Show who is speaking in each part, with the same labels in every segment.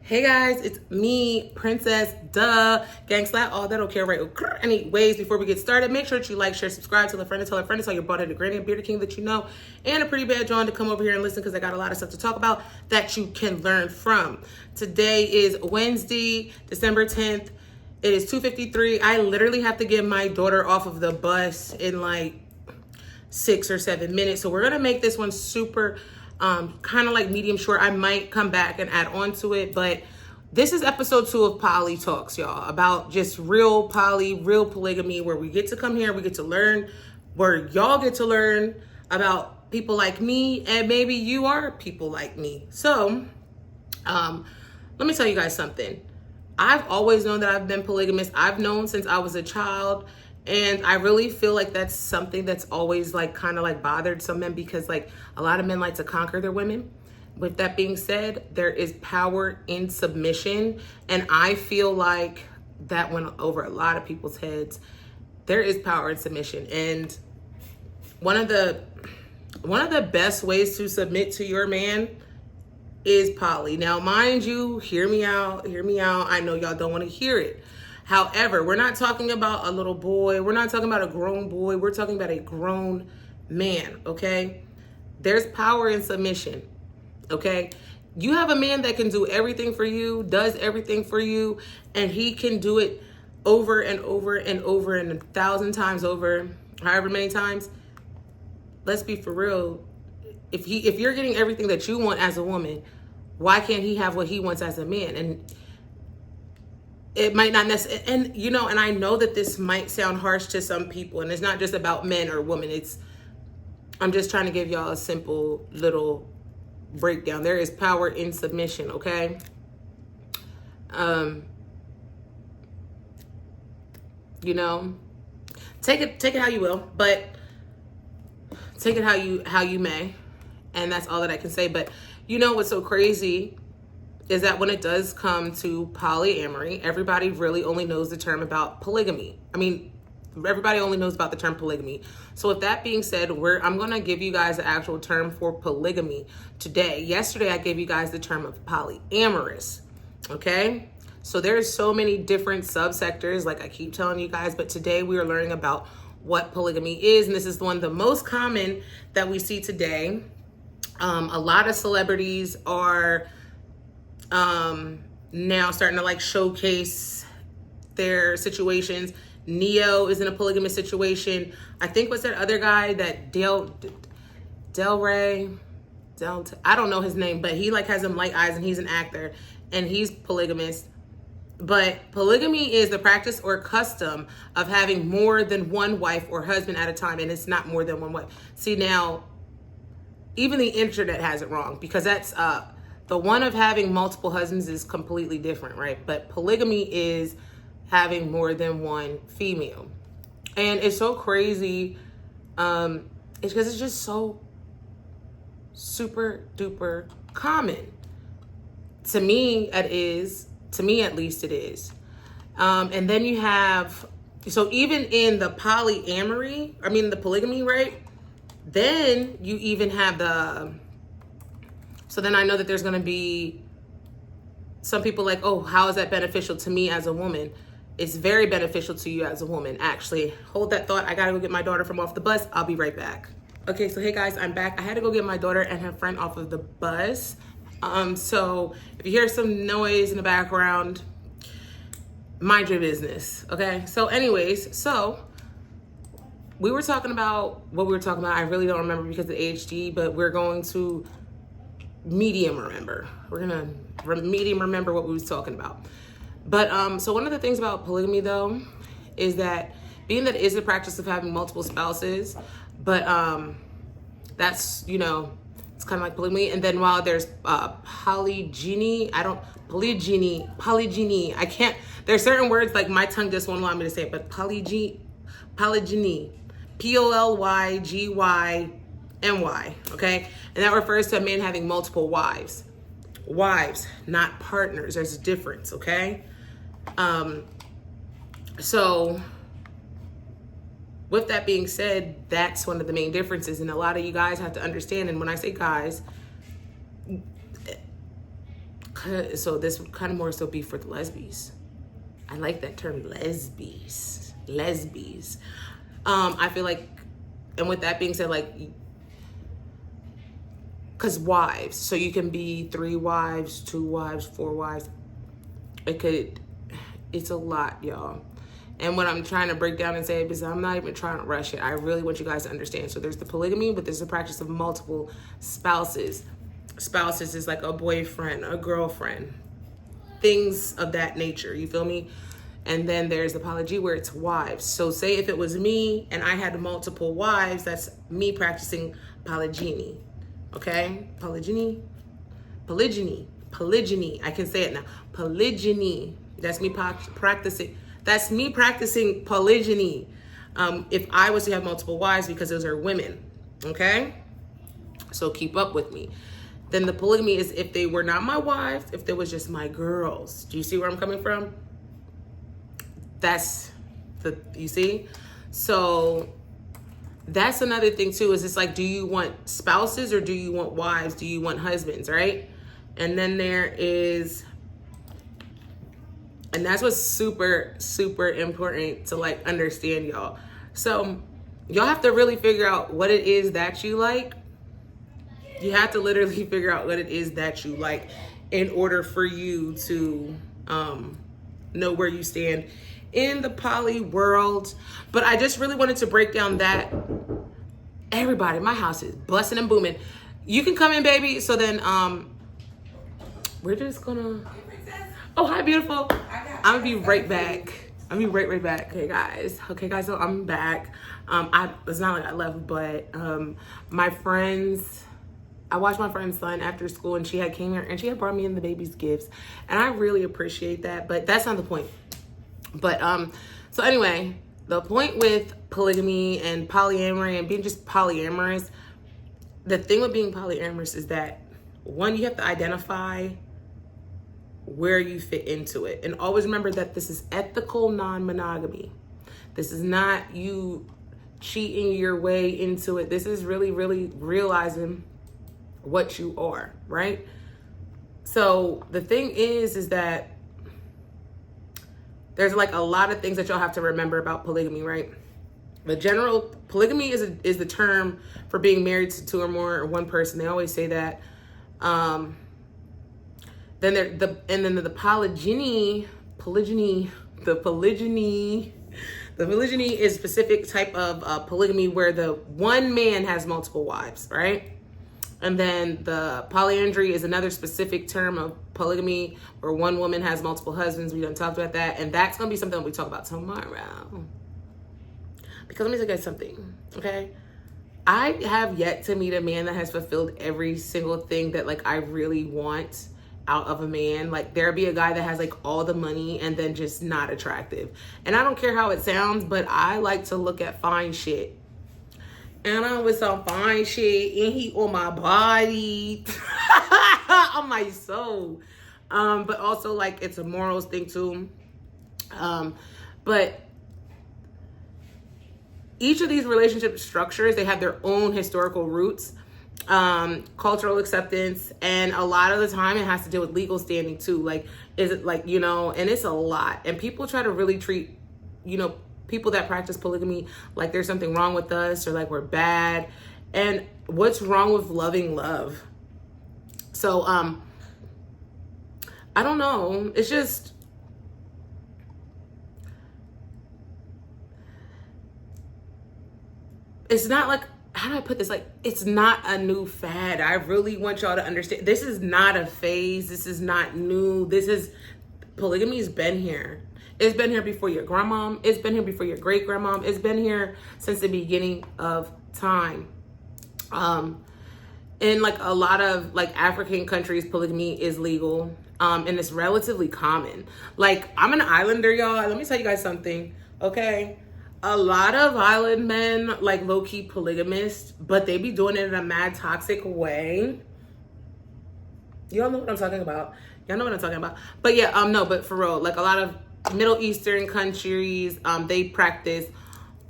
Speaker 1: Hey guys, it's me, Princess Duh, Gang Slap, all that, okay, right? Anyways, before we get started, make sure that you like, share, subscribe, tell a friend, tell your brother, the granny, and bearded king that you know, and a pretty bad John to come over here and listen because I got a lot of stuff to talk about that you can learn from. Today is Wednesday, December 10th. It is 2:53. I literally have to get my daughter off of the bus in like 6 or 7 minutes. So we're going to make this one super kind of like medium short. I might come back and add on to it, but this is episode 2 of Poly Talks, y'all, about just real poly, real polygamy, where we get to come here, we get to learn, where y'all get to learn about people like me, and maybe you are people like me. So let me tell you guys something. I've always known that I've been polygamous. I've known since I was a child. And I really feel like that's something that's always like kind of like bothered some men, because like a lot of men like to conquer their women. With that being said, there is power in submission. And I feel like that went over a lot of people's heads. There is power in submission. And one of the best ways to submit to your man is poly. Now, mind you, hear me out. I know y'all don't want to hear it. However, we're not talking about a little boy. We're not talking about a grown boy. We're talking about a grown man, okay? There's power in submission, okay? You have a man that can do everything for you, does everything for you, and he can do it over and over and over and 1,000 times over, however many times. Let's be for real. If you're getting everything that you want as a woman, why can't he have what he wants as a man? And it might not necessarily, and you know, and I know that this might sound harsh to some people, and it's not just about men or women. I'm just trying to give y'all a simple little breakdown. There is power in submission, okay? You know, take it how you will, but take it how you may, and that's all that I can say. But you know what's so crazy is that when it does come to polyamory, everybody really only knows the term about polygamy. I mean, everybody only knows about the term polygamy. So with that being said, I'm going to give you guys the actual term for polygamy today. Yesterday, I gave you guys the term of polyamorous, okay? So there's so many different subsectors, like I keep telling you guys, but today we are learning about what polygamy is, and this is one of the most common that we see today. A lot of celebrities are now starting to like showcase their situations. Neo is in a polygamous situation. I think what's that other guy, that Del Rey, I don't know his name, but he like has them light eyes and he's an actor and he's polygamous. But polygamy is the practice or custom of having more than one wife or husband at a time, and it's not more than one wife. See, now even the internet has it wrong, because that's the one of having multiple husbands is completely different, right? But polygamy is having more than one female. And it's so crazy. It's because it's just so super duper common. To me, it is. To me, at least, it is. And then you have, so even in the the polygamy, right? Then you even have so then I know that there's going to be some people like, oh, how is that beneficial to me as a woman? It's very beneficial to you as a woman, actually. Hold that thought. I got to go get my daughter from off the bus. I'll be right back. Okay, so hey guys, I'm back. I had to go get my daughter and her friend off of the bus. So if you hear some noise in the background, mind your business, okay? So anyways, we were talking about what we were talking about. I really don't remember because of ADHD, but we're going to medium remember. We're gonna medium remember what we was talking about. But so one of the things about polygamy though is that being that it is the practice of having multiple spouses, but that's, you know, it's kind of like polygamy. And then while there's polygyny, I can't, there's certain words like my tongue just won't allow me to say it, but polygyny, POLYGYNY, okay? And that refers to a man having multiple wives, not partners. There's a difference, okay? So with that being said, that's one of the main differences. And a lot of you guys have to understand, and when I say guys, so this would kind of more so be for the lesbies. I like that term, lesbies. I feel like, and with that being said, like, because wives, so you can be 3 wives, 2 wives, 4 wives. It's a lot, y'all. And what I'm trying to break down and say, because I'm not even trying to rush it, I really want you guys to understand. So there's the polygamy, but there's the practice of multiple spouses. Spouses is like a boyfriend, a girlfriend, things of that nature, you feel me? And then there's the polygy where it's wives. So say if it was me and I had multiple wives, that's me practicing polygyny, okay? Polygyny. I can say it now. Polygyny. That's me practicing. That's me practicing polygyny. If I was to have multiple wives, because those are women, okay? So keep up with me. Then the polygamy is if they were not my wives, if they was just my girls. Do you see where I'm coming from? You see? So that's another thing too, is it's like, do you want spouses or do you want wives? Do you want husbands, right? And then there is, and that's what's super, super important to like understand, y'all. So y'all have to really figure out what it is that you like. You have to literally figure out what it is that you like in order for you to know where you stand in the poly world. But I just really wanted to break down that everybody, my house is busting and booming. You can come in, baby. So then we're just gonna, oh, hi, beautiful. I'm gonna be right back. Right back. Okay, guys, so I'm back. It's not like I left, but my friends, I watched my friend's son after school, and she had came here and she had brought me in the baby's gifts, and I really appreciate that. But that's not the point. But so anyway, the point with polygamy and polyamory and being just polyamorous, the thing with being polyamorous is that, one, you have to identify where you fit into it, and always remember that this is ethical non-monogamy. This is not you cheating your way into it. This is really, really realizing what you are, right? So the thing is that there's like a lot of things that y'all have to remember about polygamy, right? The general polygamy is the term for being married to 2 or more or 1 person. They always say that. Then the polygyny is a specific type of polygamy where the one man has multiple wives, right? And then the polyandry is another specific term of polygamy where one woman has multiple husbands. We done talked about that. And that's going to be something we talk about tomorrow. Because let me tell you guys something, okay? I have yet to meet a man that has fulfilled every single thing that like I really want out of a man. Like there'll be a guy that has like all the money and then just not attractive. And I don't care how it sounds, but I like to look at fine shit. And I'm with some fine shit, and he on my body, on my soul. But also like it's a morals thing too. But each of these relationship structures, they have their own historical roots, cultural acceptance, and a lot of the time it has to do with legal standing too. Like, is it like, you know, and it's a lot. And people try to really treat, you know, people that practice polygamy like there's something wrong with us or like we're bad. And what's wrong with loving love? So I don't know, it's just it's not like, how do I put this? Like, it's not a new fad. I really want y'all to understand, this is not a phase. This is not new. Polygamy's been here. It's been here before your grandmom. It's been here before your great grandmom. It's been here since the beginning of time. In like a lot of like African countries, polygamy is legal. And it's relatively common. Like, I'm an islander, y'all. Let me tell you guys something, okay? A lot of island men like low-key polygamist, but they be doing it in a mad toxic way. Y'all know what I'm talking about. Y'all know what I'm talking about. But yeah, no, but for real, like a lot of Middle Eastern countries, they practice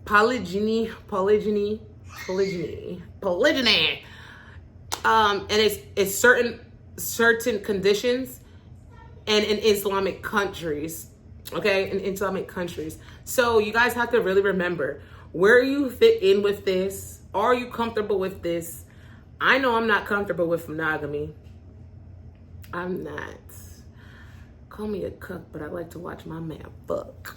Speaker 1: polygyny. And it's certain conditions and in Islamic countries. Okay, in Islamic countries. So you guys have to really remember where you fit in with this. Are you comfortable with this? I know I'm not comfortable with monogamy. I'm not. Call me a cuck, but I like to watch my man fuck.